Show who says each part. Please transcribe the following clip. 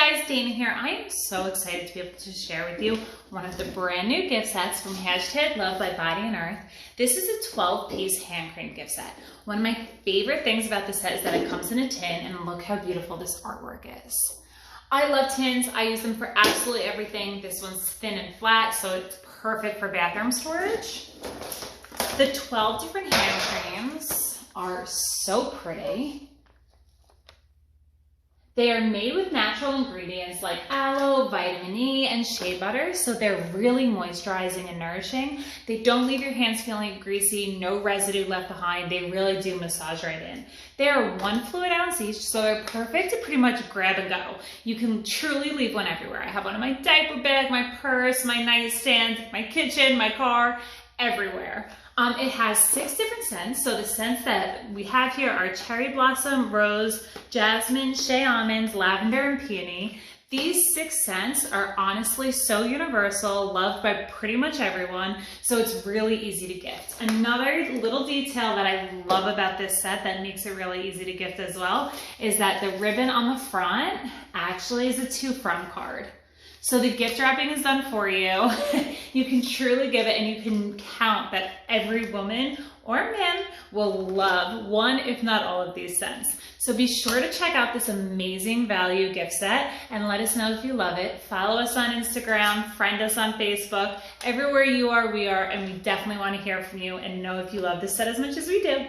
Speaker 1: guys, Dana here. I am so excited to be able to share with you one of the brand new gift sets from #Love by Body and Earth. This is a 12-piece hand crank gift set. One of my favorite things about this set is that it comes in a tin, and look how beautiful this artwork is. I love tins. I use them for absolutely everything. This one's thin and flat, so it's perfect for bathroom storage. The 12 different hand cranes are so pretty. They are made with natural ingredients like aloe, vitamin E, and shea butter, so they're really moisturizing and nourishing. They don't leave your hands feeling greasy, no residue left behind. They really do massage right in. They are 1 fluid ounce each, so they're perfect to pretty much grab and go. You can truly leave one everywhere. I have one in my diaper bag, my purse, my nightstand, my kitchen, my car, everywhere. It has 6 different scents. So the scents that we have here are cherry blossom, rose, jasmine, shea almonds, lavender, and peony. These 6 scents are honestly so universal, loved by pretty much everyone, so it's really easy to gift. Another little detail that I love about this set that makes it really easy to gift as well is that the ribbon on the front actually is a to-from card. So the gift wrapping is done for you. You can truly give it, and you can count that every woman or man will love one, if not all, of these scents. So be sure to check out this amazing value gift set and let us know if you love it. Follow us on Instagram, friend us on Facebook. Everywhere you are, we are, and we definitely want to hear from you and know if you love this set as much as we do.